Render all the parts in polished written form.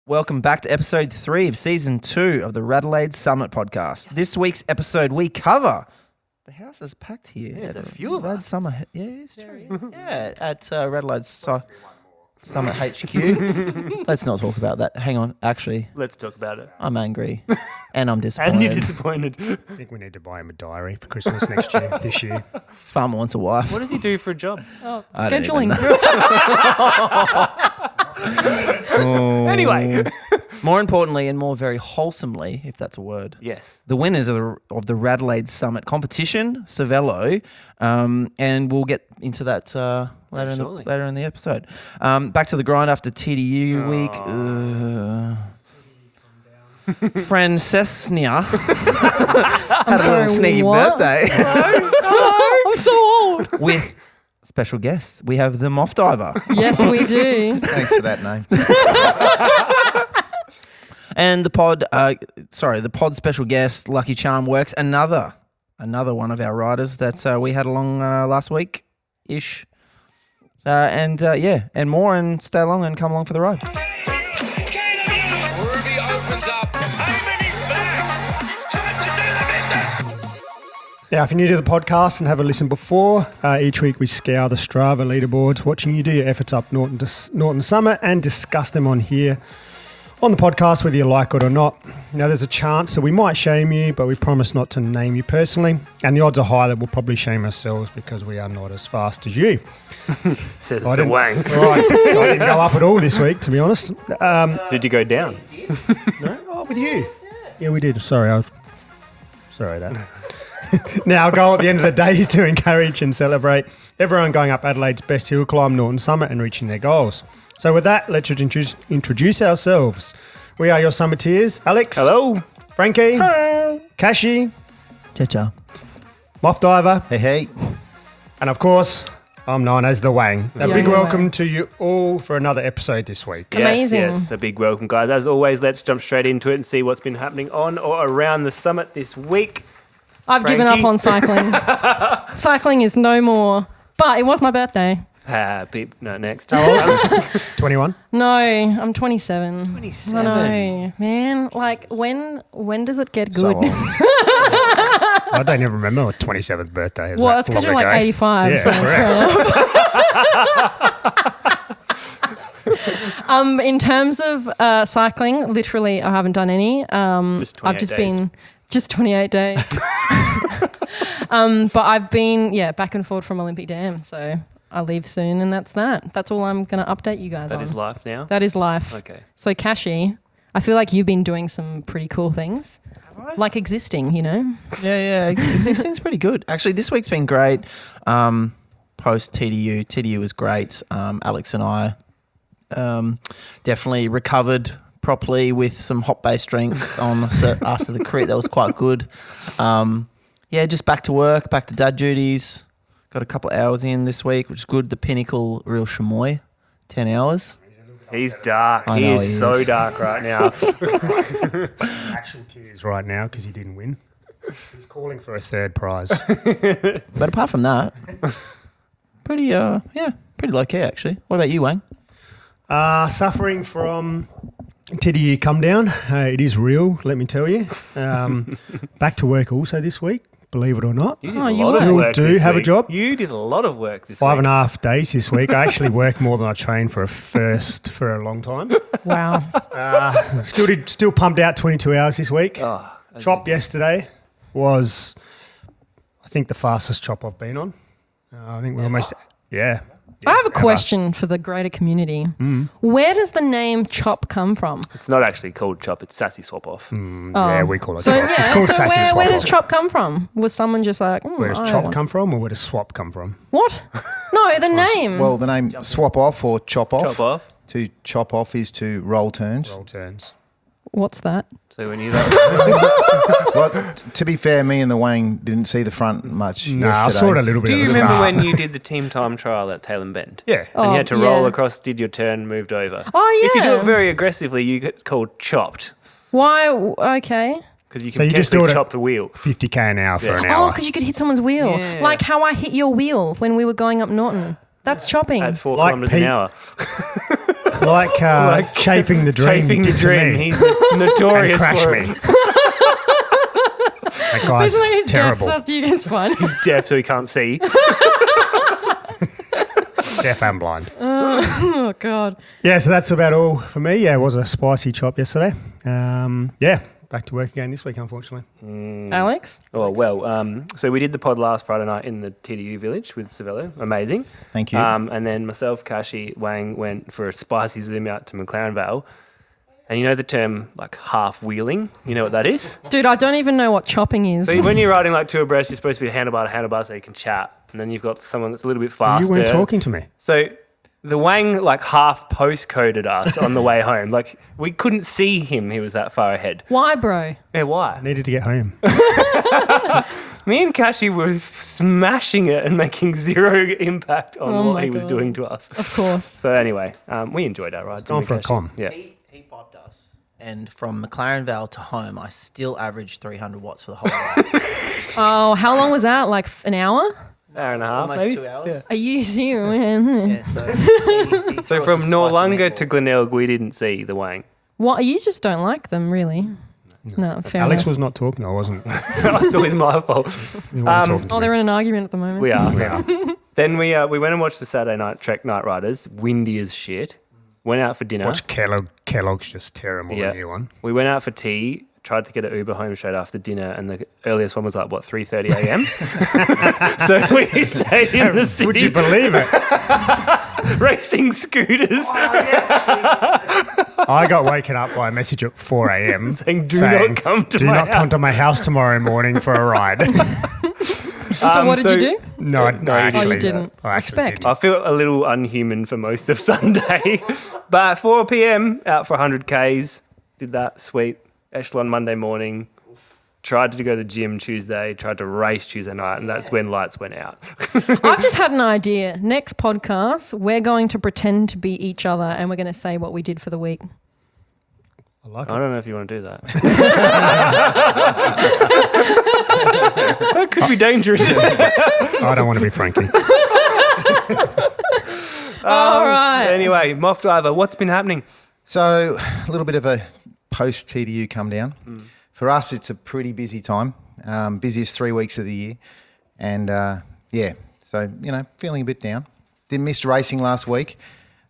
Welcome back to episode 3 of season 2 of the RADELAIDE Summit Podcast. This week's episode, we cover... The house is packed here. There's a few of us. Summer, yeah, it is true. Yeah, at RADELAIDE Summit HQ. Let's not talk about that. Hang on, actually. Let's talk about it. I'm angry and I'm disappointed. And you're disappointed. I think we need to buy him a diary for Christmas this year. Farmer wants a wife. What does he do for a job? Oh, scheduling. Anyway. More importantly and more very wholesomely, if that's a word. Yes. The winners of the RADELAIDE Summit competition, Cervello, and we'll get into that later in the episode. Back to the grind after TDU week. Friend Cessnia had a little sneaky birthday. No, I'm so old. With special guests, we have the Moff diver. Yes, we do. Thanks for that name. And the pod special guest, Lucky Charm Works, another one of our riders that we had along last week-ish. And more, and stay along and come along for the ride. Ruby opens up. Heyman is back. It's time to do the business. Now, if you're new to the podcast and haven't listened before, each week we scour the Strava leaderboards, watching you do your efforts up Norton Summit and discuss them on here on the podcast, whether you like it or not. Now, there's a chance that we might shame you, but we promise not to name you personally. And the odds are high that we'll probably shame ourselves because we are not as fast as you. Says the Wang. I didn't go up at all this week, to be honest. Did you go down? No? Oh, with you. Yeah, we did. Sorry that. Now, our goal at the end of the day is to encourage and celebrate everyone going up Adelaide's best hill climb, Norton Summit, and reaching their goals. So with that, let's introduce ourselves. We are your Summiteers. Alex. Hello. Frankie. Hello. Kashi. Cha-cha. Moff Diver. Hey, hey. And of course, I'm known as the Wang. A big welcome to you all for another episode this week. Amazing. Yes, a big welcome, guys. As always, let's jump straight into it and see what's been happening on or around the summit this week. I've given up on cycling. Cycling is no more. But it was my birthday. Next. How old? 21? No, I'm 27. 27. I know, man. Like, when does it get So good? old. I don't even remember my 27th birthday. Well, that's because you're like 85. Yeah, so it's fair enough. In terms of cycling, literally, I haven't done any. Just 28 I've just days. been just 28 days. But I've been, back and forth from Olympic Dam. So I leave soon, and that's that. That's all I'm going to update you guys on. That is life now? That is life. Okay. So, Kashi, I feel like you've been doing some pretty cool things. Like existing, you know? Yeah. Existing's pretty good. Actually, this week's been great. Post TDU. TDU was great. Alex and I definitely recovered properly with some hop-based drinks after the crit. That was quite good. Just back to work, back to dad duties. Got a couple of hours in this week, which is good. The Pinnacle Real Chamois, 10 hours. He's dark. I He know is he so is. dark right now. Actual tears right now because he didn't win. He's calling for a third prize. But apart from that, pretty low key actually. What about you, Wang? Suffering from TDU come down. It is real, let me tell you. Back to work also this week, believe it or not. You did Oh, a you lot of still work do this have a week. job? You did a lot of work this 5.5 days this week. I actually worked more than I trained for a long time. Wow. Still pumped out 22 hours this week. Oh, Chop yesterday was, I think, the fastest chop I've been on. I think we're almost, I have a question for the greater community. Where does the name Chop come from? It's not actually called Chop. It's Sassy Swap Off. Yeah, we call it So, chop. It's called Sassy Swap. where does Chop come from? Was someone just like, Where does I chop want- come from, or where does swap come from? What? No, the name. Well, the name swap off or chop off. Chop off. To chop off is to roll turns. Roll turns. What's that? So when you Well, to be fair, me and the Wang didn't see the front much Nah, I yesterday. saw it a little bit do at you the remember start. when you did the team time trial at Tailem Bend? Yeah. And you had to roll yeah. across, did your turn, moved over. Oh, If you do yeah. it very aggressively, you get called chopped Why? Okay. because you So can you just potentially do it chop the wheel. 50k an hour for an Oh, hour. because you could hit someone's wheel. Yeah. Like how I hit your wheel when we were going up Norton. That's chopping. At 4 Like kilometres Pete- an hour. Like chafing the dream. Chafing the did to dream. me. He's notorious And crash for me. it. That guy's Isn't it his terrible. death after you gets fun? He's deaf, so he can't see. Deaf and blind. Oh, God. Yeah, so that's about all for me. Yeah, it was a spicy chop yesterday. Back to work again this week, unfortunately. Alex? Oh, well, so we did the pod last Friday night in the TDU village with Savello. Amazing. Thank you. And then myself, Kashi, Wang went for a spicy zoom out to McLaren Vale. And you know the term, like, half-wheeling? You know what that is? Dude, I don't even know what chopping is. So when you're riding, like, two abreast, you're supposed to be handlebar to handlebar so you can chat. And then you've got someone that's a little bit faster. You weren't talking to me. So the Wang, like, half postcoded us on the way home. Like, we couldn't see him. He was that far ahead. Why, bro? Yeah, why? I needed to get home. Me and Kashi were smashing it and making zero impact on Oh what my he was God. doing to us. Of course. So anyway, we enjoyed our ride. Gone didn't for we, a Kashi? con. Yeah. He popped us. And from McLaren Vale to home, I still averaged 300 watts for the whole ride. Oh, how long was that? Like an hour? Hour and a half, Almost maybe? 2 hours. Yeah. Are you serious? Yeah, so he threw So us from a spicy Noarlunga meatball. to Glenelg, we didn't see the Wang. What? You just don't like them, really? No, fair Alex enough. was not talking. I wasn't. It's always my fault. He wasn't talking to Oh, me. they're in an argument at the moment. We are. Then we went and watched the Saturday night Trek Night Riders. Windy as shit. Went out for dinner. Watch Kellogg's just terrible. Yeah. The new one. We went out for tea. Tried to get an Uber home straight after dinner, and the earliest one was like, 3:30 a.m. So we stayed in the city Would you believe it? racing scooters. I got woken up by a message at 4 a.m. Saying, "Do not come to do my not come house." to my house tomorrow morning for a ride. So what did you do? No, I actually didn't. I actually Respect. didn't. I feel a little unhuman for most of Sunday. But at 4 p.m, out for 100 Ks, did that, sweet. Echelon Monday morning, tried to go to the gym Tuesday, tried to race Tuesday night, and that's when lights went out. I've just had an idea. Next podcast, we're going to pretend to be each other and we're going to say what we did for the week. I like I it. don't know if you want to do that. That could be dangerous. I don't want to be Frankie. All right. Anyway, Moff Driver, what's been happening? So a little bit of a post-TDU come down. For us, it's a pretty busy time. Busiest 3 weeks of the year. And, so, feeling a bit down. Didn't miss racing last week.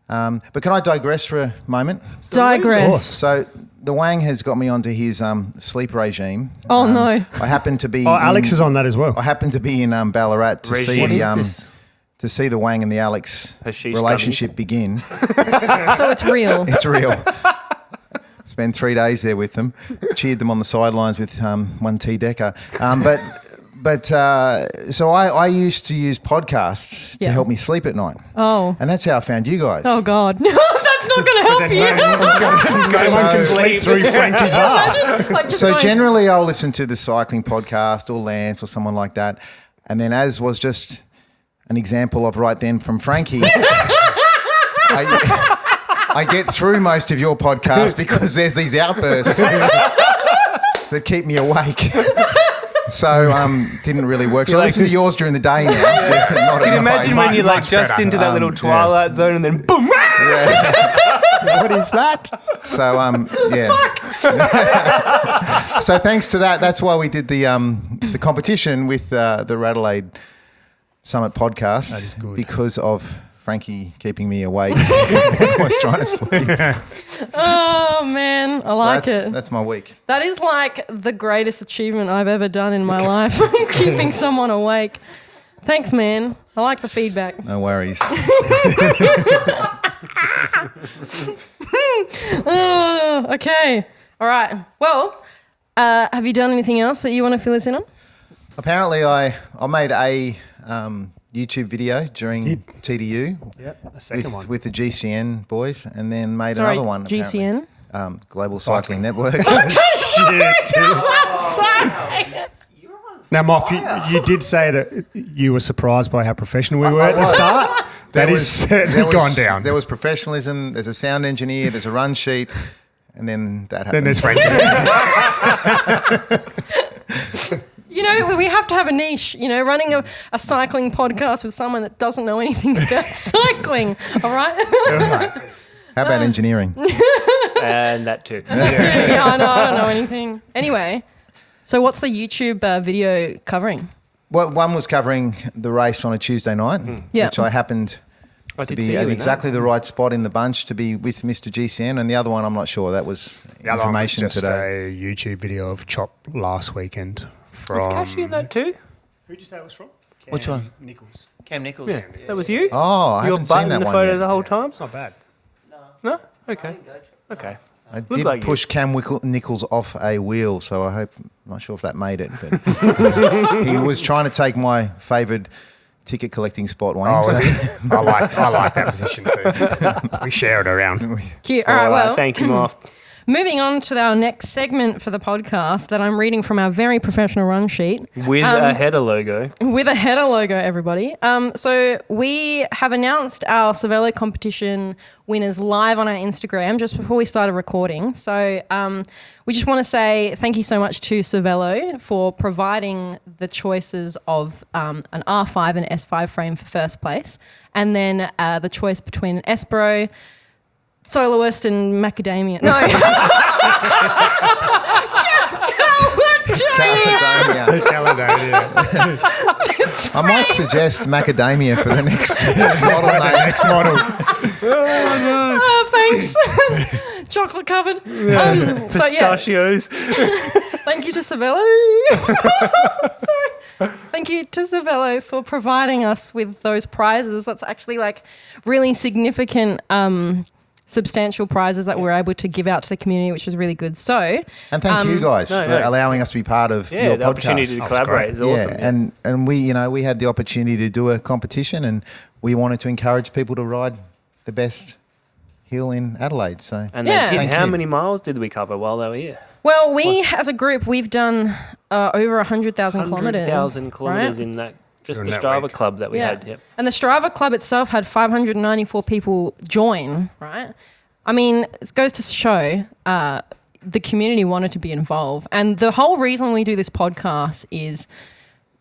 But can I digress for a moment? Digress. So the Wang has got me onto his sleep regime. Oh, no. I happen to be. Oh, Alex is on that as well. I happen to be in Ballarat to Regime. see What the is this? to see the Wang and the Alex Hashish relationship begin. So it's real. It's real. Spent 3 days there with them. Cheered them on the sidelines with one tea decker. So I used to use podcasts to Yeah. help me sleep at night, Oh. and that's how I found you guys. Oh, God. That's not going to help you. No one can sleep through Frankie's ass. Like, just So going- generally, I'll listen to the cycling podcast or Lance or someone like that, and then as was just an example of right then from Frankie, I get through most of your podcast because there's these outbursts that keep me awake. So didn't really work. So I listen to yours during the day now. Not Can at you night. imagine when you're like much just better. into that little yeah. twilight zone and then boom? What is that? So So thanks to that, that's why we did the competition with the RADELAIDE Summit Podcast. That is good. Because of Frankie keeping me awake. I was trying to sleep. Oh, man. I like it. That's my week. That is like the greatest achievement I've ever done in my life. Keeping someone awake. Thanks, man. I like the feedback. No worries. Oh, okay. All right. Well, have you done anything else that you want to fill us in on? Apparently, I made a YouTube video during TDU Yep, a second one. with the GCN boys, and then made Sorry, another one. apparently. GCN? Global Cycling Network. Shit. Now, Moff, you did say that you were surprised by how professional we were I at the was. start. That is certainly gone down. There was professionalism. There's a sound engineer. There's a run sheet, and then that Then happens. there's Frankie. You know, we have to have a niche, running a cycling podcast with someone that doesn't know anything about cycling, all right? How about engineering? And that too. Yeah, I don't know anything. Anyway, so what's the YouTube video covering? Well, one was covering the race on a Tuesday night, Yeah. which I happened I to did see be you at in that. exactly the right spot in the bunch to be with Mr. GCN, and the other one I'm not sure. That was The other one was information just today. a YouTube video of Chop last weekend from. Was Cashy in that too? Who'd you say it was from? Which one? Nichols. Cam Nichols. Yeah, that was you. Oh, I Your haven't butt seen in that the one photo yet. the whole time. It's not bad. No. Okay. Okay. I did like you. push Cam Nichols off a wheel, so I hope. I'm not sure if that made it, but he was trying to take my favoured ticket collecting spot. Wayne, Oh, so- was he? I like that position too. We share it around. Cute. All right, well, Thank you, Moff. moving on to our next segment for the podcast that I'm reading from our very professional run sheet. With a header logo. With a header logo, everybody. So we have announced our Cervelo competition winners live on our Instagram just before we started recording. So we just want to say thank you so much to Cervelo for providing the choices of an R5 and S5 frame for first place, and then the choice between an Espero, Soloist and Macadamia. No. Caledonia. I might suggest macadamia for the next model name. Next model. Oh, thanks. Chocolate covered. So yeah, Pistachios. thank you to Cervelo. Thank you to Cervelo for providing us with those prizes. That's actually like really significant, substantial prizes that we're able to give out to the community, which is really good. So, And thank you guys for allowing us to be part of Yeah, your the opportunity podcast. to collaborate is awesome. Yeah, and we had the opportunity to do a competition, and we wanted to encourage people to ride the best hill in Adelaide. So And Yeah. they did. Thank How you. many miles did we cover while they were here? well, we as a group, we've done over 100,000 kilometers. 100,000 kilometres right? in that, just During the that Strava week. club that we had. Yep. And the Strava Club itself had 594 people join, right? I mean, it goes to show the community wanted to be involved. And the whole reason we do this podcast is,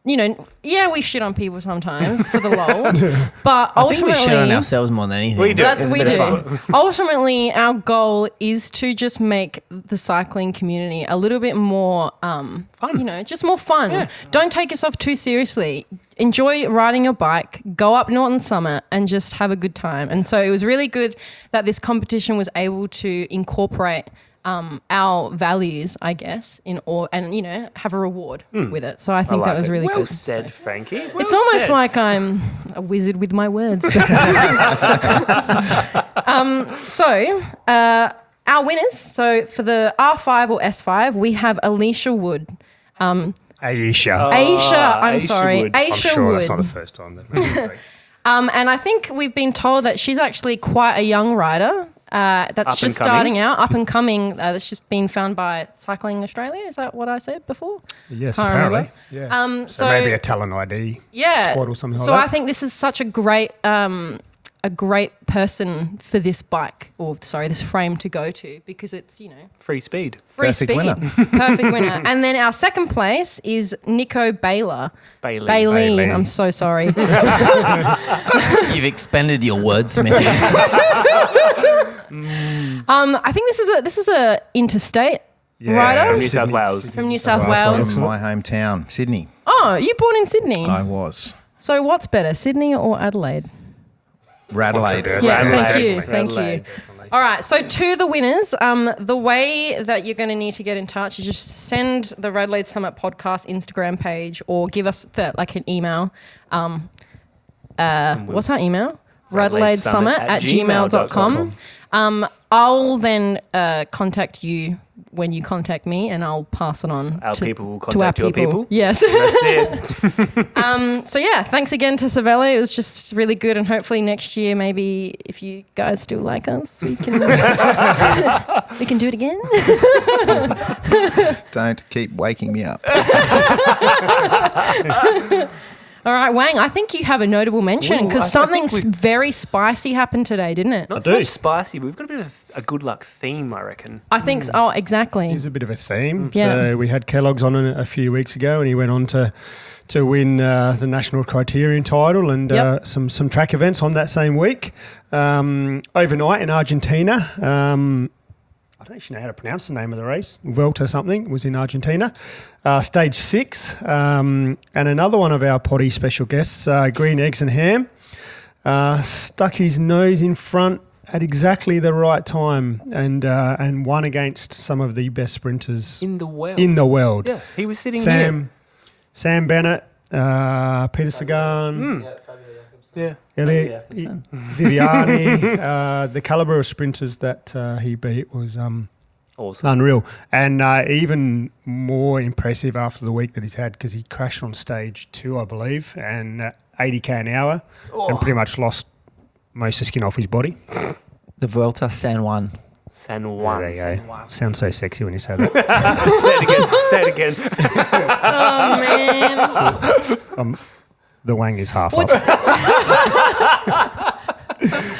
we shit on people sometimes for the lols, but I think we shit on ultimately, ourselves more than anything. We do. that's It's a we bit do. of fun. Ultimately, our goal is to just make the cycling community a little bit more Fun. just more fun. Yeah. Don't take yourself too seriously. Enjoy riding your bike, go up Norton Summit and just have a good time. And so it was really good that this competition was able to incorporate our values, I guess, and have a reward with it. So I think that was really well good. said, Frankie. Well It's almost said. like I'm a wizard with my words. Our winners. So for the R5 or S5, we have Alicia Wood. Aisha. Aisha, I'm Aisha sorry. Wood. I'm Aisha sure Wood. that's not the first time. That And I think we've been told that she's actually quite a young rider. That's Up just and coming? starting out, up and coming. That's just been found by Cycling Australia. Is that what I said before? yes, Can't apparently. remember. Yeah. So maybe a talent ID yeah. squad or something like So that. I think this is such a great person for this bike, or sorry, this frame to go to, because it's Free speed. free Perfect speed, winner. perfect winner. And then our second place is Nico Baylor. Bailey. Bailey. I'm so sorry. You've expended your wordsmithing. I think this is a interstate Yeah, rider From New South Wales. from New South From Wales. my hometown, Sydney. Oh, you born in Sydney? I was. So what's better, Sydney or Adelaide? Radelaide. Yeah, Adelaide. thank you, thank Adelaide. you. All right, so to the winners, the way that you're going to need to get in touch is just send the Radelaide Summit podcast Instagram page or give us an email. What's our email? RadelaideSummit@gmail.com. I'll then contact you when you contact me, and I'll pass it on Our to, people will to our contact your people. Yes. That's it. So yeah, thanks again to Cervelo. It was just really good, and hopefully next year, maybe if you guys still like us, we can we can do it again. Don't keep waking me up. All right, Wang, I think you have a notable mention Ooh, because I something think very spicy happened today, didn't it? Not do. so much spicy, but we've got a bit of a good luck theme, I reckon. I think so. Oh, exactly. Here's a bit of a theme. Yeah. So we had Kellogg's on a few weeks ago, and he went on to win the national criterion title and Yep. some track events on that same week. Overnight in Argentina. I don't actually know how to pronounce the name of the race. Vuelta something was in Argentina. Stage 6. And another one of our potty special guests, Green Eggs and Ham, stuck his nose in front at exactly the right time and won against some of the best sprinters In the well. in the world. Yeah, he was sitting here. Sam Bennett, Peter Sagan, Yeah. Elliot Jacobson. Viviani. The calibre of sprinters that he beat was Awesome. unreal. And even more impressive after the week that he's had because he crashed on stage 2, I believe, and 80k an hour and pretty much lost most of the skin off his body. The Vuelta San Juan. San Juan. There you go. Sounds so sexy when you say that. Say it again. Oh, man. The Wang is half up.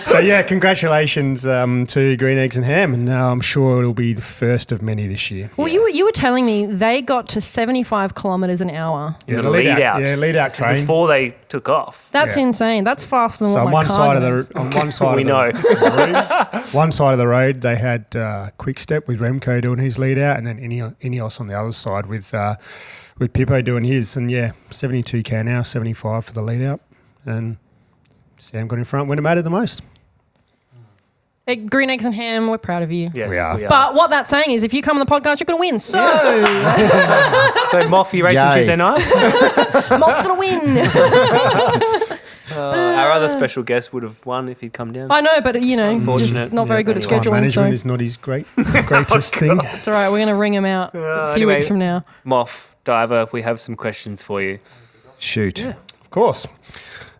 So, yeah, congratulations to Green Eggs and Ham. And I'm sure it'll be the first of many this year. Well, you were telling me they got to 75 kilometres an hour. Yeah, The lead out. Yeah, lead out This is train. before they took off. That's Yeah. insane. That's faster than So what on my one car side goes. of the on one side We of the, know. the road, one side of the road they had Quick Step with Remco doing his lead out, and then Ineos on the other side with Pippo doing his. And yeah, 72k an hour, 75 for the lead out, and Sam got in front when it mattered the most. Hey, Green Eggs and Ham, we're proud of you. Yes, We are. But what that's saying is if you come on the podcast, you're going to win. So, So Moff, you racing Yay. Tuesday night? Moff's going to win. Our other special guest would have won if he'd come down. I know, but, you know, just Unfortunate. not very good at Anyway. Time scheduling. management So is not his greatest thing. it's all right. We're going to ring him out a few anyway. weeks from now. Moff, Diver, we have some questions for you. Shoot. Of course.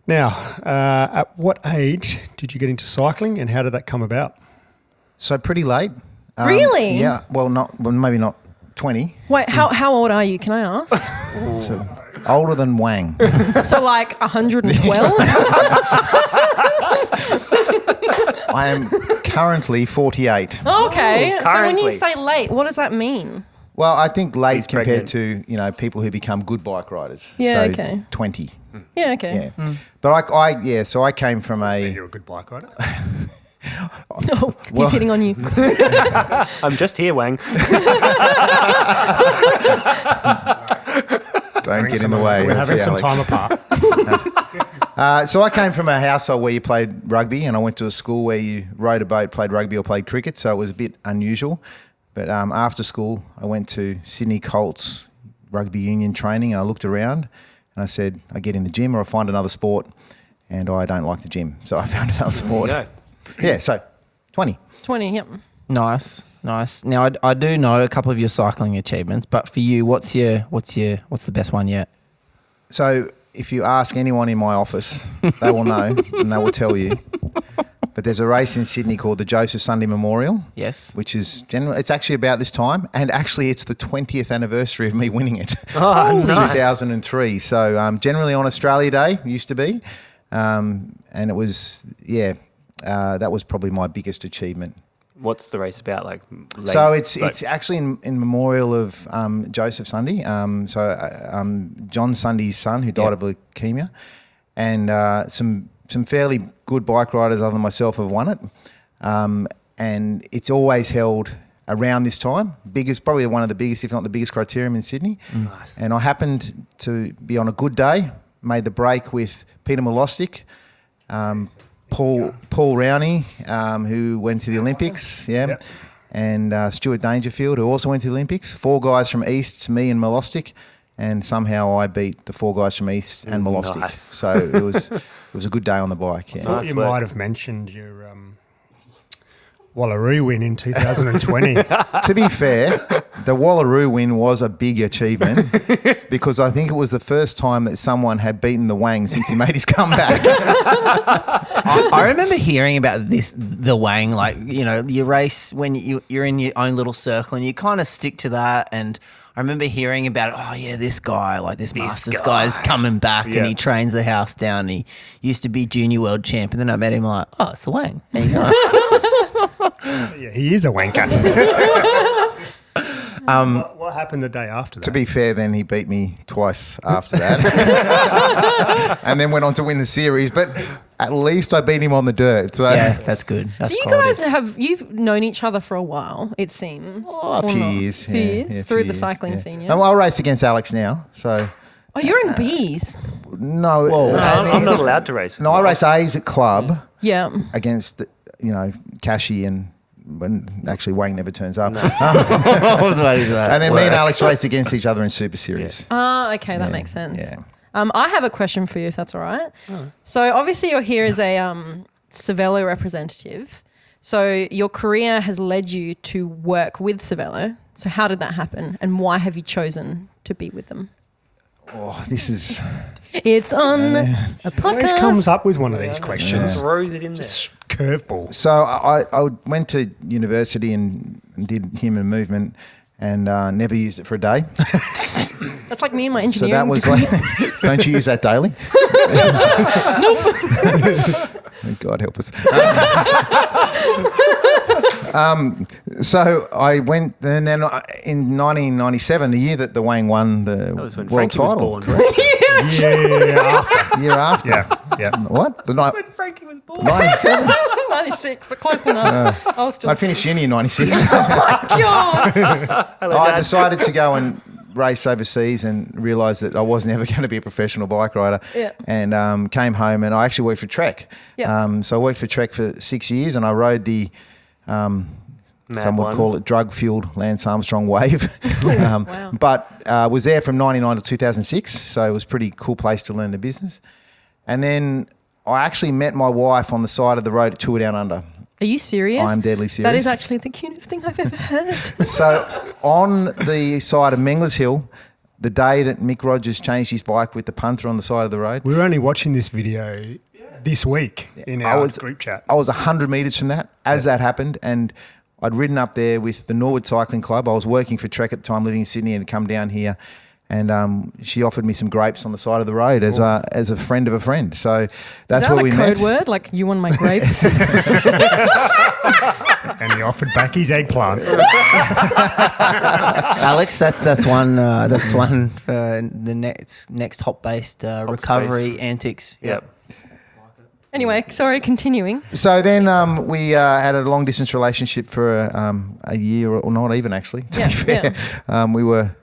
Now, at what age did you get into cycling, and how did that come about? So pretty late. Really? Yeah. Well, maybe not 20. Wait, how old are you? Can I ask? So older than Wang. So like 112? I am currently 48. Okay. So when currently. you say late, what does that mean? Well, I think late He's compared pregnant. to people who become good bike riders. Yeah, So okay. 20. Yeah, okay. Yeah. But so I came from You're a good bike rider. Oh, he's hitting on you. I'm just here, Wang. Don't get in the way. We're That's having it, some Alex. time apart. So I came from a household where you played rugby, and I went to a school where you rowed a boat, played rugby or played cricket, so it was a bit unusual. But after school, I went to Sydney Colts rugby union training, and I looked around and I said, I get in the gym or I find another sport, and I don't like the gym. So I found another sport. go. Yeah, so 20. 20, yep. Nice. Now I do know a couple of your cycling achievements, but for you, what's the best one yet? So if you ask anyone in my office, they will know and they will tell you. But there's a race in Sydney called the Joseph Sunday Memorial. Yes. Which is it's actually about this time, and actually it's the 20th anniversary of me winning it. Oh, nice. 2003. So generally on Australia Day, used to be, and it was that was probably my biggest achievement. What's the race about? Like, So it's actually in memorial of Joseph Sunday. John Sunday's son who died of leukemia, and some fairly good bike riders other than myself have won it. And it's always held around this time. Probably one of the biggest, if not the biggest, criterium in Sydney. Nice. And I happened to be on a good day, made the break with Peter Milostic, Paul Rowney, who went to the Olympics, and Stuart Dangerfield, who also went to the Olympics. 4 guys from East, me and Milostic, and somehow I beat the 4 guys from East and Milostic. Nice. So it was a good day on the bike. Yeah. Nice You work. might have mentioned your Wallaroo win in 2020. To be fair, the Wallaroo win was a big achievement because I think it was the first time that someone had beaten the Wang since he made his comeback. I remember hearing about the Wang, like, you race when you're in your own little circle and you kind of stick to that. And I remember hearing about it. Oh yeah, this guy, like this Masters guy's coming back, and he trains the house down. He used to be junior world champ, and then I met him. Like, oh, it's the Wang. There you go. Yeah, he is a wanker. What happened the day after that? To be fair, then he beat me twice after that, and then went on to win the series. But at least I beat him on the dirt. So Yeah, that's good. That's So you quality. guys you've known each other for a while, it seems. a few years. Few years? a few Through the years, cycling yeah. scene, yeah? And I'll race against Alex now. So Oh, you're in Bs. no, No, I'm not allowed to race. With no, I Moff. race A's at club Yeah. against Cashy and. When actually Wang never turns up. I was waiting for that. And then me and Alex race against each other in Super Series. Okay, that makes sense. Yeah. I have a question for you, if that's all right. So obviously you're here as a Cervelo representative. So your career has led you to work with Cervelo. So how did that happen, and why have you chosen to be with them? Oh, this is It's on a Always podcast. comes up with one of these questions. Throws it in there. Curveball. so I went to university and did human movement and never used it for a day. That's like me and my So engineering that was degree. like, don't you use that daily? God help us. So I went, and then in 1997, the year that the Wang won the That was when world Frankie was title. born. Yeah, after. Year after. Yeah. What? The night When Frankie was born. 97. 96, but close enough. I was still. I'd finished uni in 96. God. I decided to go and race overseas and realised that I was never going to be a professional bike rider. Yeah. And came home and I actually worked for Trek. Yeah. So I worked for Trek for 6 years and I rode the, some would one. call it drug-fueled Lance Armstrong wave. Wow. But was there from 99 to 2006. So it was a pretty cool place to learn the business. And then I actually met my wife on the side of the road at Tour Down Under. Are you serious? I'm deadly serious. That is actually the cutest thing I've ever heard. So on the side of Menglers Hill, the day that Mick Rogers changed his bike with the punter on the side of the road, We were only watching this video this week in our group chat. I was 100 metres from that as that happened, and I'd ridden up there with the Norwood Cycling Club. I was working for Trek at the time, living in Sydney, and come down here. And she offered me some grapes on the side of the road as a friend of a friend. So that's Is that where a we code met. word? Like, you want my grapes? And he offered back his eggplant. Alex, that's one the next hop based recovery antics. Yep. Anyway, sorry, continuing. So then we had a long distance relationship for a year, or not even actually, to Yeah, be fair. We were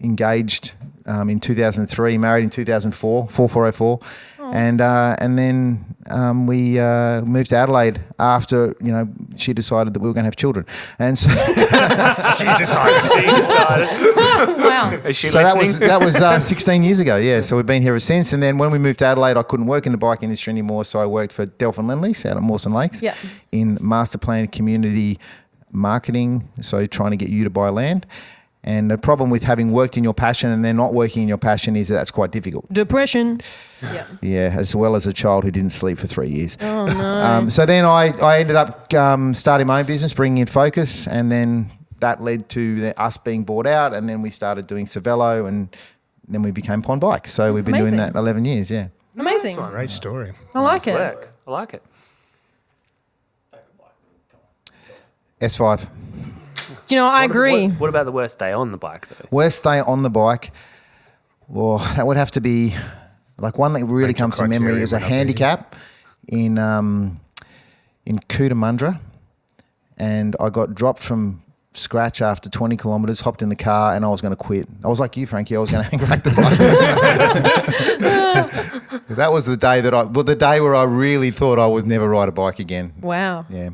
engaged in 2003, married in 2004, 4404. And then we moved to Adelaide after, she decided that we were going to have children. And so, She decided. She decided. Wow. Is she so listening? that was 16 years ago, yeah. So we've been here ever since. And then when we moved to Adelaide, I couldn't work in the bike industry anymore. So I worked for Delphin Lendlease out at Mawson Lakes Yeah. in master plan community marketing. So trying to get you to buy land. And the problem with having worked in your passion and then not working in your passion is that's quite difficult. Depression. Yeah. Yeah, as well as a child who didn't sleep for 3 years. Oh, no. So then I ended up starting my own business, bringing in Focus, and then that led to us being bought out, and then we started doing Cervelo, and then we became Pond Bike. So we've been Amazing. doing that 11 years, yeah. Amazing. Great story. I like Nice it. work. I like it. S5. Do you know, I agree. What about the worst day on the bike, though? Worst day on the bike, well, that would have to be, like one that really Major comes to memory criteria is a would not be- handicap in Cootamundra, and I got dropped from scratch after 20 kilometres, hopped in the car, and I was going to quit. I was like you, Frankie. I was going to hang back the bike. That was the day the day where I really thought I would never ride a bike again. Wow. Yeah.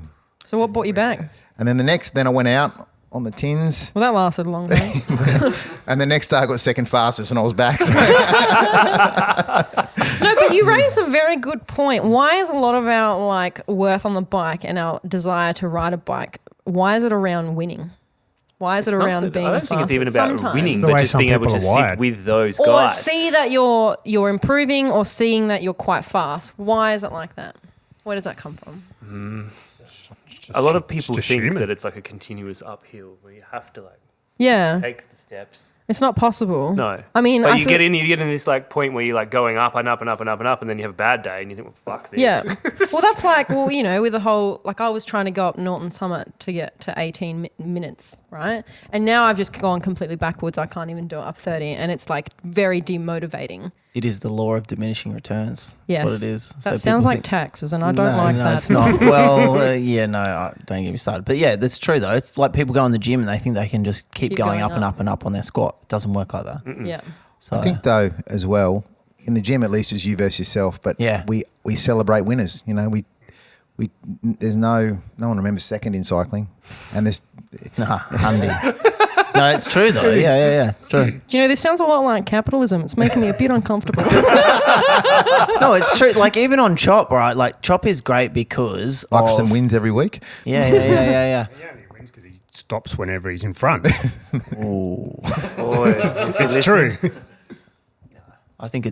So what brought you back? And then then I went out on the tins, Well, that lasted a long time. and the next day I got second fastest, and I was back. So. No, but you raise a very good point. Why is a lot of our worth on the bike and our desire to ride a bike, why is it around winning? Why is it around being I don't think it's even about Sometimes. winning, The but way just some being able people to are sit wired. with those Or guys. see that you're improving, or seeing that you're quite fast. Why is it like that? Where does that come from? A lot of people Just think human. that it's like a continuous uphill where you have to Yeah. take the steps. It's not possible. No. I mean, but I you feel- get in this like point where you're like going up and up and up and up and up, and then you have a bad day and you think, well, fuck this. Yeah. Well, that's like, well, you know, with the whole, like I was trying to go up Norton Summit to get to 18 minutes, right? And now I've just gone completely backwards. I can't even do it up 30. And it's like very demotivating. It is the law of diminishing returns. That's Yes. what it is. That So sounds people like think- taxes, and I don't no, like no, that. it's not. Well, don't get me started. But yeah, that's true though. It's like people go in the gym and they think they can just keep going up and up and up on their squat. It doesn't work like that. Yeah. So I think though as well in the gym, at least it's you versus yourself. But Yeah. we celebrate winners. You know, we there's no one remembers second in cycling, and there's Andy. No, it's true though. Yeah. It's true. Do you know, this sounds a lot like capitalism. It's making me a bit uncomfortable. No, it's true. Like even on Chop, right? Like Chop is great because Buxton of, wins every week. Yeah. He only wins because he stops whenever he's in front. Ooh. It's true. I think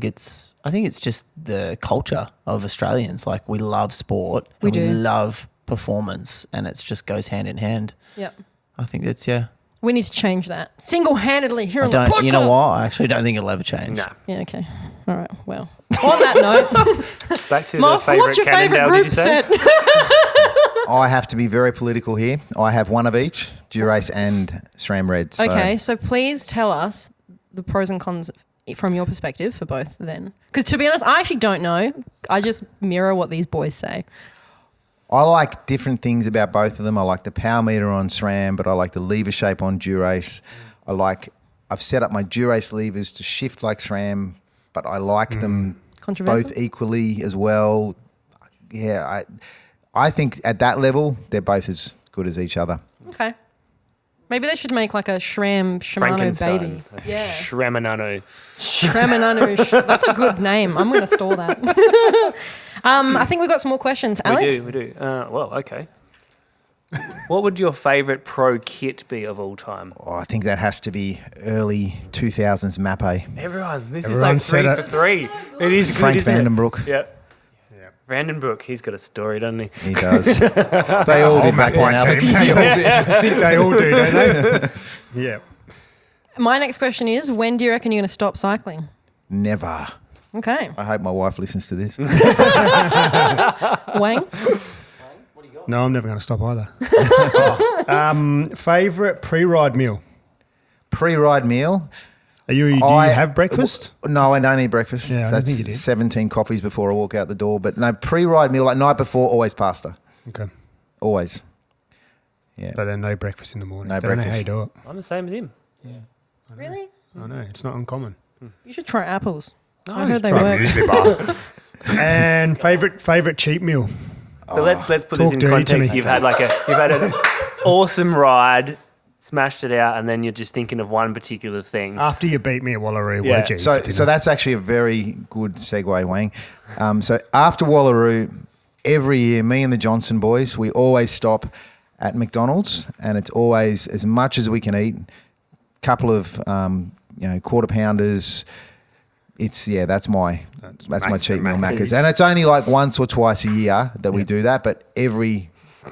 it's just the culture of Australians. Like we love sport. We and do. We love performance, and it just goes hand in hand. Yeah. I think that's yeah. We need to change that single-handedly here I on the podcast. don't. You know what? I actually don't think it'll ever change. Nah. Yeah, okay. All right, well. On that note, Back to Moff, the favourite what's your favourite Cannondale, group did you say? set? I have to be very political here. I have one of each, Durace and SRAM Red. So Okay, so please tell us the pros and cons from your perspective for both then. Because to be honest, I actually don't know. I just mirror what these boys say. I like different things about both of them. I like the power meter on SRAM, but I like the lever shape on Durace. I've set up my Durace levers to shift like SRAM, but I like them Controversial? both equally as well. Yeah, I think at that level, they're both as good as each other. Okay. Maybe they should make like a Shimano Frankenstein. baby. Yeah. Shramanano. Shramanano. That's a good name. I'm going to store that. I think we've got some more questions. Alex? We do. Well, okay. What would your favourite pro kit be of all time? Oh, I think that has to be early 2000s Mappe. Everyone Everyone is like said 3 it. for 3. It is Frank good, isn't it? Vandenbroek. Yep. Vandenbroek, he's got a story, doesn't he? He does. They all did back then, Alex. They all did. I think they all do, don't they? Yeah. My next question is, when do you reckon you're going to stop cycling? Never. Okay. I hope my wife listens to this. Wang? No, I'm never going to stop either. Favourite pre-ride meal? Pre-ride meal. Do you have breakfast? No, I don't eat breakfast. Yeah, I don't That's think you did. 17 coffees before I walk out the door. But no, pre-ride meal, like night before, always pasta. Okay. Always. Yeah. But then no breakfast in the morning. No Don't know how breakfast. you do it. I'm the same as him. Really? I know, it's not uncommon. You should try apples. No, I heard they Try work. muesli bar. And favourite cheap meal? So let's put this talk in dirty to context. me. You've had an awesome ride, smashed it out, and then you're just thinking of one particular thing. After you beat me at Wallaroo, Yeah. what did you eat So for dinner? that's actually a very good segue, Wang. So after Wallaroo, every year, me and the Johnson boys, we always stop at McDonald's, and it's always as much as we can eat. Couple of quarter pounders. That's my cheat meal, Macca's, and it's only like once or twice a year that we do that. But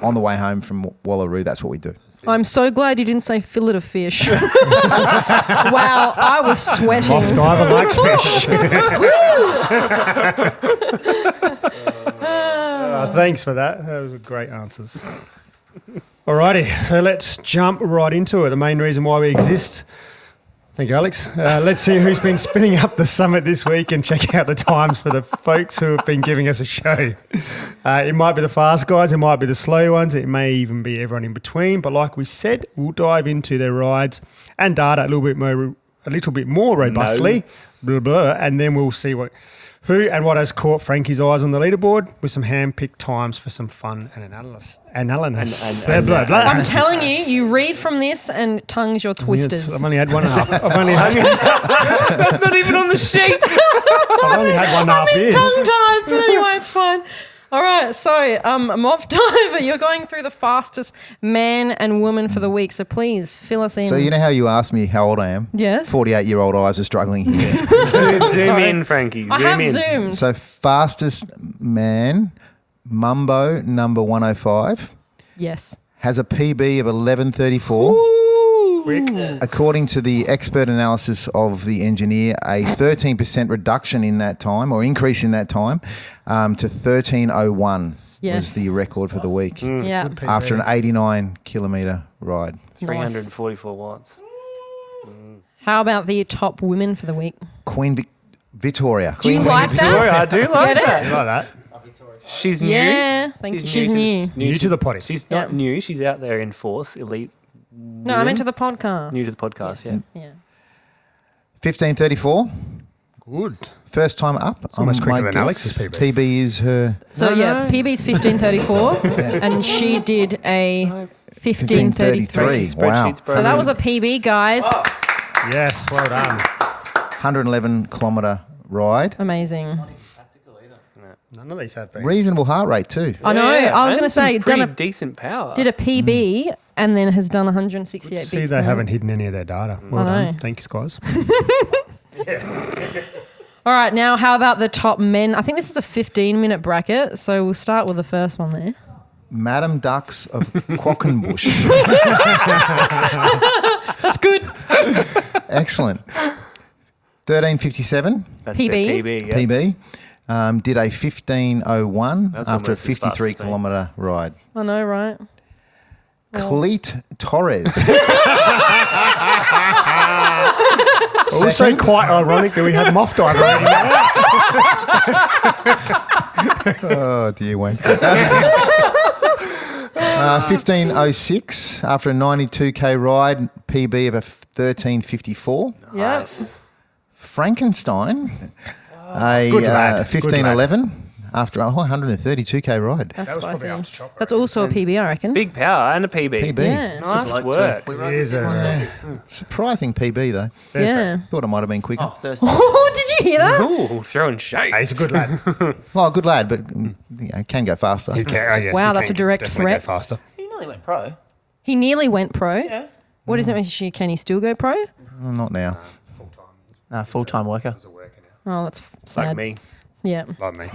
on the way home from Wallaroo, that's what we do. I'm so glad you didn't say fillet of fish. Wow, I was sweating. Moff diver likes fish. Thanks for that. Those were great answers. Alrighty, so let's jump right into it. The main reason why we exist. Thank you, Alex. Let's see who's been spinning up the summit this week and check out the times for the folks who have been giving us a show. It might be the fast guys, it might be the slow ones, it may even be everyone in between. But like we said, we'll dive into their rides and data a little bit more robustly, blah, blah, and then we'll see who and what has caught Frankie's eyes on the leaderboard with some hand-picked times for some fun and analysis. Blah, blah. I'm telling you, you read from this and tongues your twisters. I've only had 1.5. I've only had That's not even on the sheet. I've only had 1.5 years. Tongue-tied, but anyway, it's fine. All right, so Moff Diver, you're going through the fastest man and woman for the week, so please fill us in. So you know how you asked me how old I am? Yes. 48-year-old eyes are struggling here. Zoom Sorry. in, Frankie. I Zoom have in. zoomed. So fastest man, Mumbo number 105, Yes. has a PB of 11:34. Ooh. According to the expert analysis of the engineer, a 13% reduction in that time, or increase in that time, to 13:01 Yes. was the record for the week Yeah. after an 89-kilometre ride. 344 watts. How about the top women for the week? Queen Victoria. Do you like Victoria, I that? do like Get that. it? Like that. She's new. Yeah. Thank you. She's new. New to the potty. She's Yeah. not new. She's out there in force, elite. No, I meant to the podcast. New to the podcast, yeah. Yeah. 15:34. Good. First time up. almost my quicker than guess. Alex's PB. PB is her So No, yeah, no. PB's 15:34, and she did a 15:33. 15:33. Wow. Spreadsheets, bro. So that was a PB, guys. Yes, well done. 111-kilometre ride. Amazing. None of these have been. Reasonable heart rate too. I know. Yeah, I was and going to say, some pretty done decent power. did a PB and then has done 168 beats. See, per they minute. haven't hidden any of their data. Well I know. done. Thanks, guys. All right, now how about the top men? I think this is a 15-minute bracket, so we'll start with the first one there. Madam Ducks of Quockenbush. That's good. Excellent. 13:57 That's PB. their PB, yeah. PB. Did a 15:01 That's after a almost as fast as me. 53-kilometre ride. I know, right? Cleet Torres. Also quite ironic that we had Moff dive already. Oh, dear Wayne. 15:06 after a 92k ride, PB of a 13:54. Yeah. Nice. Frankenstein, a Good lad. 15:11 after a 132k ride. That's That was probably spicy. after chop, That's also a PB, I reckon. Big power and a PB. PB. Yeah. Nice work. We It wrote is this in. a Surprising PB though. Yeah. Thought it might have been quicker. Oh, Thursday. Oh, did you hear that? Ooh, throwing shade. He's a good lad. Well, good lad, but can go faster. He can, oh, yes, Wow, he that's can a direct definitely threat. Go faster. He nearly went pro. He nearly went pro. Yeah. What does it mean? Can he still go pro? Not now. Nah, full-time worker. Oh, that's sad. Like me. Yeah. Like me.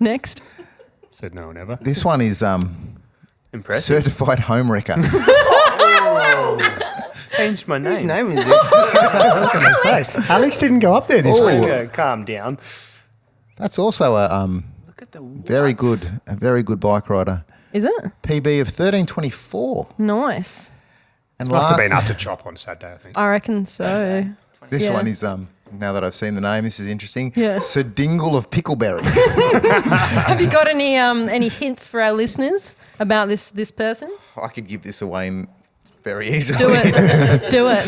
Next. Said no, never. This one is Impressive. certified home wrecker. Changed my name. Whose name is this? What can I say? Alex didn't go up there this week. Okay, calm down. That's also a Look at the very good bike rider. Is it? PB of 13:24. Nice. And Must have last- been after chop on Saturday, I think. I reckon so. This Yeah. one is now that I've seen the name, this is interesting. Yeah. Sir Dingle of Pickleberry. Have you got any hints for our listeners about this person? I could give this away very easily. Do it. Do it.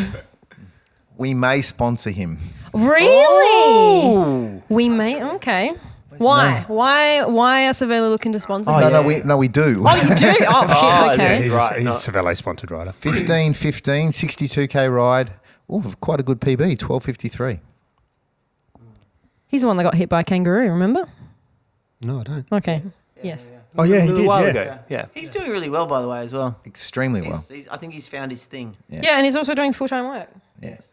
We may sponsor him. Really? Ooh. We may. Okay. Why? Why are Savella looking to sponsor? no, him? we do. Oh, you do? Oh, Oh, shit. Okay. He's Right, a not- Savello sponsored rider. 15:15, 62k ride. Oh, quite a good PB, 12:53. He's the one that got hit by a kangaroo. Remember? No, I don't. Okay. Yes. Oh, yeah, A he little did. while Yeah. ago. Yeah. He's doing really well, by the way, as well. Extremely well. I think he's found his thing. Yeah, and he's also doing full time work.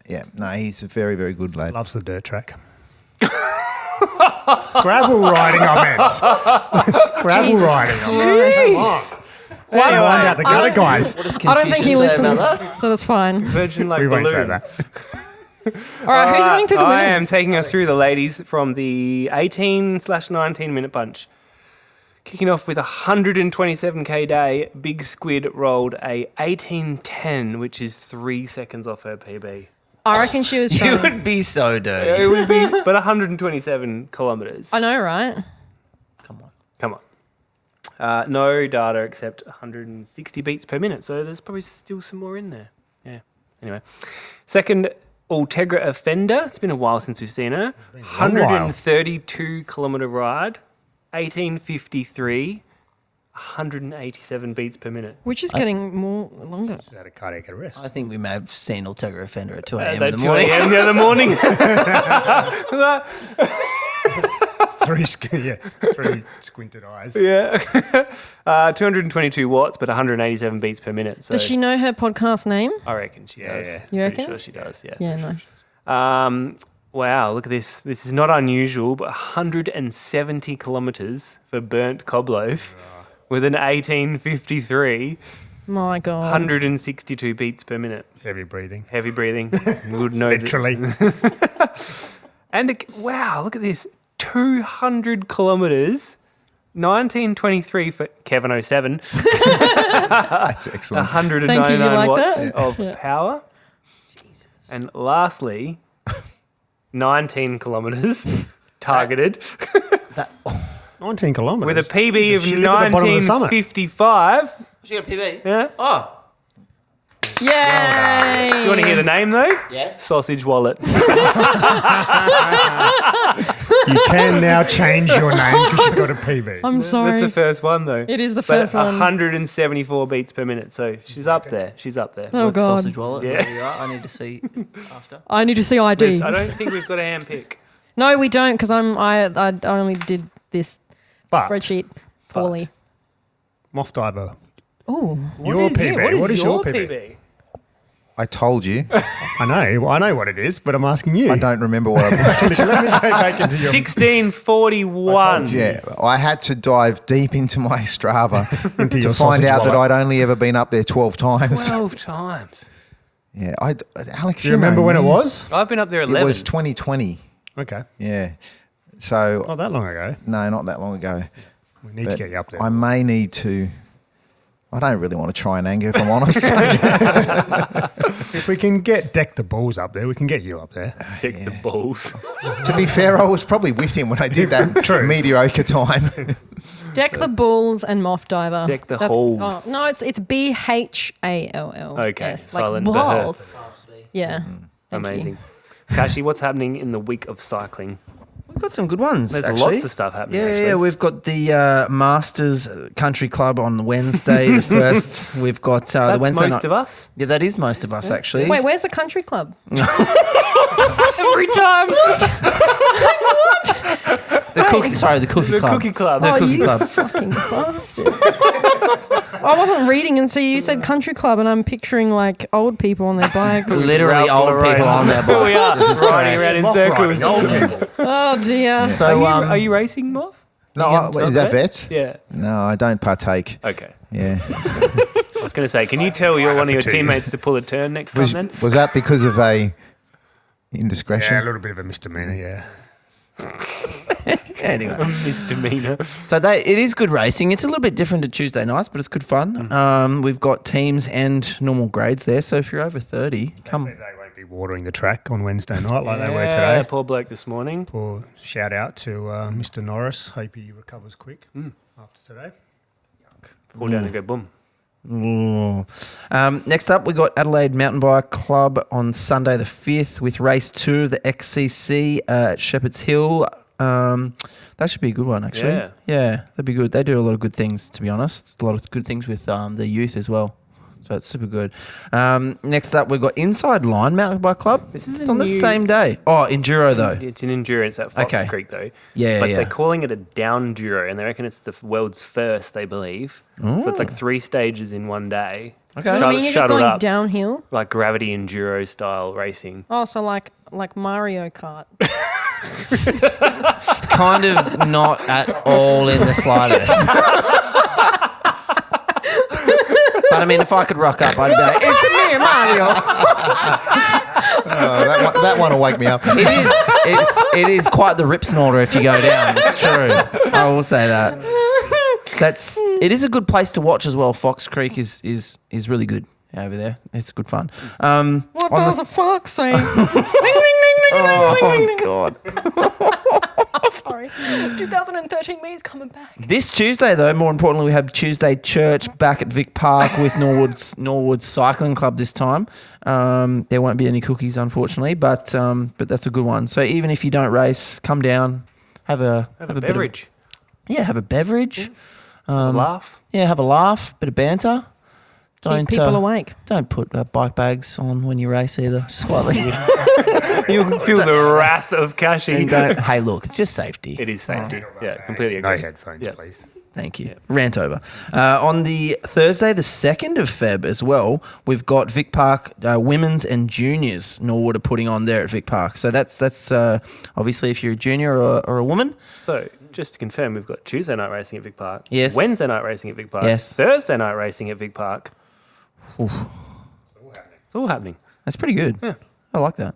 Yeah. No, he's a very, very good lad. Loves the dirt track. Gravel riding, I meant. Gravel Jesus riding. I meant. Christ. Why do I find out the gutter guys? What does I don't think he Confucius say about listens, that? so that's fine. Virgin like We won't say balloon. that. All right, who's running through the winners? I am taking us through the ladies from the 18/19 minute bunch. Kicking off with a 127k day, Big Squid rolled a 18:10, which is 3 seconds off her PB. I reckon she was You trying. would be so dirty. It would be, but 127 kilometers. I know, right? Come on. Come on. No data except 160 beats per minute, so there's probably still some more in there. Yeah. Anyway, second, Ultegra Offender. It's been a while since we've seen her. 132 kilometer ride, 18:53, 187 beats per minute. Which is getting more longer. She had a cardiac arrest. I think we may have seen Ultegra Offender at 2 a.m. At in the 2 morning. a.m. the other morning. Three squinted eyes. Yeah. 222 watts, but 187 beats per minute. So Does she know her podcast name? I reckon she does. yeah. You Pretty reckon? sure she does, yeah. Yeah, nice. Wow, look at this. This is not unusual, but 170 kilometres for burnt cob loaf with an 18:53. My God. 162 beats per minute. Heavy breathing. Heavy breathing. We would know that. Literally. And wow, look at this. 200 kilometres. 1923 for Kevin 07. That's excellent. 199 Thank you, you like watts that? of power. And lastly, 19 kilometres targeted 19 kilometres. with a PB of She lived at the bottom of the summit. 1955. She got a PB. Yeah. Oh, Yay! Do you want to hear the name though? yes. Sausage Wallet. You can now change your name because you've got a PB. I'm sorry. That's the first one though. It is the But first one. 174 beats per minute. So she's up there. She's up there. Oh, God. Sausage wallet. Yeah. There you are. I need to see after. I need to see ID. I don't think we've got a hand pick. No, we don't, because I only did this But spreadsheet poorly. Moff Diver, Oh, your PB. What is your PB? I told you. I know what it is, but I'm asking you. I don't remember what I was. So let me go back into your 1641. Yeah, I had to dive deep into my Strava Into to your find sausage out that wallet. I'd only ever been up there 12 times. 12 times. Yeah, Alex, Do you remember know when it me. was? I've been up there It 11. was 2020. Okay. Yeah. So, Not that long ago. no, not that long ago. We need to But get you up there. I may need to. I don't really want to try and anger, if I'm honest. If we can get Deck the Balls up there, we can get you up there. Dick the balls. To be fair, I was probably with him when I did that True. mediocre time. Deck the Bulls and Moff Diver. Deck the That's- Halls. Oh, no, it's BHALL. Okay, Yes, silent like but balls. Yeah. Thank you. Amazing. Kashi, what's happening in the week of cycling? We've got some good ones. There's actually. lots of stuff happening. Yeah, actually. yeah. We've got the Masters Country Club on Wednesday, the first. We've got the That's Wednesday most night. of us. Yeah, that is most of us actually. Wait, where's the country club? Every time. the cookie. Sorry, the Cookie The Club. Cookie Club. The Oh, Cookie you Club. fucking bastard. I wasn't reading, and so you said country club, and I'm picturing like old people on their bikes. Literally Ralph old Lauren. people on their bikes. We are This is riding correct. around in Moff circles. riding, old people. Oh dear. So Are you racing, Moff? No, Are is that vets? Yeah. No, I don't partake. Okay. Yeah. I was going to say, can you tell one of your for two. teammates to pull a turn next time Was, then? was that because of a indiscretion? Yeah, a little bit of a misdemeanor, yeah. Anyway. Misdemeanor. So it is good racing. It's a little bit different to Tuesday nights, but it's good fun. We've got teams and normal grades there. So if you're over 30, come. They won't be watering the track on Wednesday night like they were Yeah, today. poor bloke this morning. Or shout out to Mr. Norris. Hope he recovers quick after today. Fall down and go boom. Ooh. Next up, we got Adelaide Mountain Bike Club on Sunday the 5th with race 2 of the XCC at Shepherd's Hill. That should be a good one, actually. Yeah. That'd be good. They do a lot of good things, to be honest. A lot of good things with the youth as well. So it's super good. Next up, we've got Inside Line Mountain Bike Club. This is It's a on the new- same day. Oh, Enduro, though. It's an endurance at Fox Okay. Creek though. Yeah, But yeah. they're calling it a down duro, and they reckon it's the world's first, they believe. So it's like 3 stages in one day. Okay. I mean, you're just Shuttled going up. downhill. Like gravity enduro style racing. Oh, so like Mario Kart. Kind of not at all in the slightest. But I mean, if I could rock up, I'd be like, it's me, Mario. Oh, that one will wake me up. It is quite the rip snorter if you go down. It's true. I will say that. It is a good place to watch as well. Fox Creek is really good over there. It's good fun. What on does the- a fox say? Oh God. Sorry. 2013 me is coming back. This Tuesday, though, more importantly, we have Tuesday Church back at Vic Park with Norwood Cycling Club this time. There won't be any cookies, unfortunately, but that's a good one. So even if you don't race, come down, have a beverage. Have a beverage. Laugh. Yeah, have a laugh, bit of banter. Keep people awake. Don't put bike bags on when you race either. Just quietly. You'll feel the wrath of Kashi. And don't. Hey, look, it's just safety. It is safety. Yeah, completely No agree. headphones, Yeah. please. Thank you. Rant over. On the Thursday, the 2nd of Feb as well, we've got Vic Park Women's and Juniors Norwood are putting on there at Vic Park. So that's obviously if you're a junior or a woman. So, just to confirm, we've got Tuesday night racing at Vic Park. Yes. Wednesday night racing at Vic Park. Yes. Thursday night racing at Vic Park. It's all happening. That's pretty good. Yeah. I like that.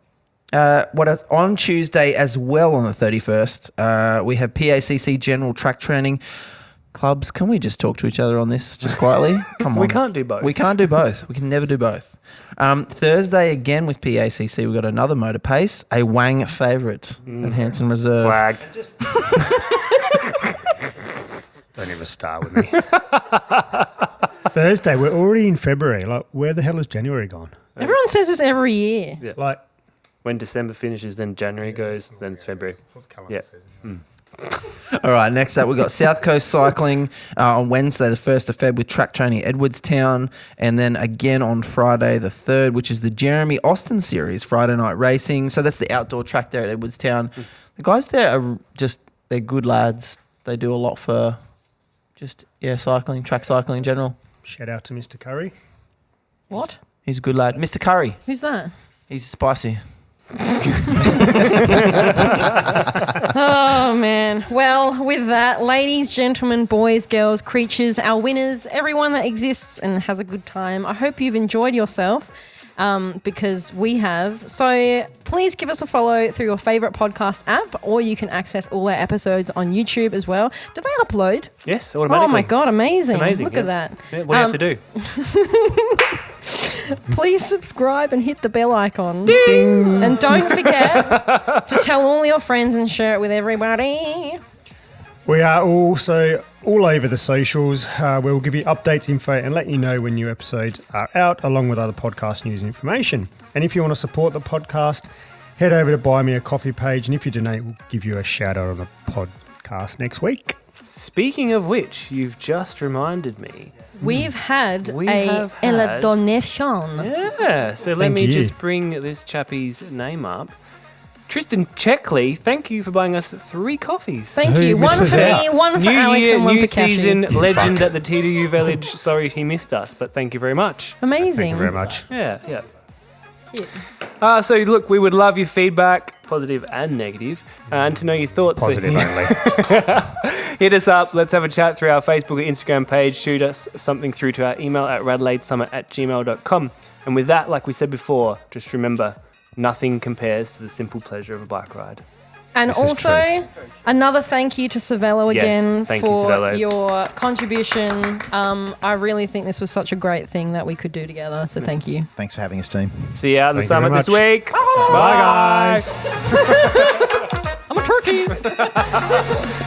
On Tuesday as well on the 31st, we have PACC General Track Training. Clubs, can we just talk to each other on this just quietly? Come on. We can't do both. We can't do both. We can never do both. Thursday again with PACC, we've got another motor pace, a Wang favourite at Hanson Reserve. Flagged. Don't even start with me. Thursday, we're already in February. Like, where the hell is January gone? Everyone says this every year. Yeah. Like, When December finishes, then January goes, then it's February. Yeah. All right, next up we've got South Coast Cycling on Wednesday, the 1st of Feb with track training at Edwardstown, and then again on Friday the 3rd, which is the Jeremy Austin Series, Friday night racing. So that's the outdoor track there at Edwardstown. The guys there are they're good lads. They do a lot for cycling, track cycling in general. shout out to Mr. Curry. What? He's a good lad. Mr. Curry, Who's that? he's spicy. Oh, man. Well, with that, ladies, gentlemen, boys, girls, creatures, our winners, everyone that exists and has a good time, I hope you've enjoyed yourself because we have. So please give us a follow through your favourite podcast app, or you can access all our episodes on YouTube as well. Do they upload? Yes, automatically. Oh, my God, amazing. It's amazing. Look yeah. at that. Yeah, what do you have to do? Please subscribe and hit the bell icon. Ding! And don't forget to tell all your friends and share it with everybody. We are also all over the socials. We'll give you updates, info, and let you know when new episodes are out, along with other podcast news and information. And if you want to support the podcast, head over to Buy Me a Coffee page, and if you donate, we'll give you a shout out on the podcast next week. Speaking of which, you've just reminded me. We've had We a have had- donation. Yeah, so let Thank me you. just bring this chappie's name up. Tristan Checkley, thank you for buying us 3 coffees. Thank Who you. One for misses me, out? one for New Alex, year, and one new for Cashy. season, legend at the TDU Village. Sorry he missed us, but thank you very much. Amazing. Thank you very much. Yeah, yeah. Cute. So look, we would love your feedback, positive and negative, and to know your thoughts. Positive So only. hit us up. Let's have a chat through our Facebook or Instagram page. Shoot us something through to our email at radelaidesummit@gmail.com. And with that, like we said before, just remember, nothing compares to the simple pleasure of a bike ride. And This is also, another thank you to Savello Yes, again thank you, for Savello. your contribution. I really think this was such a great thing that we could do together. So thank you. Thanks for having us, team. See you out in the Thank you summit very this much. week. Bye, guys. I'm a turkey.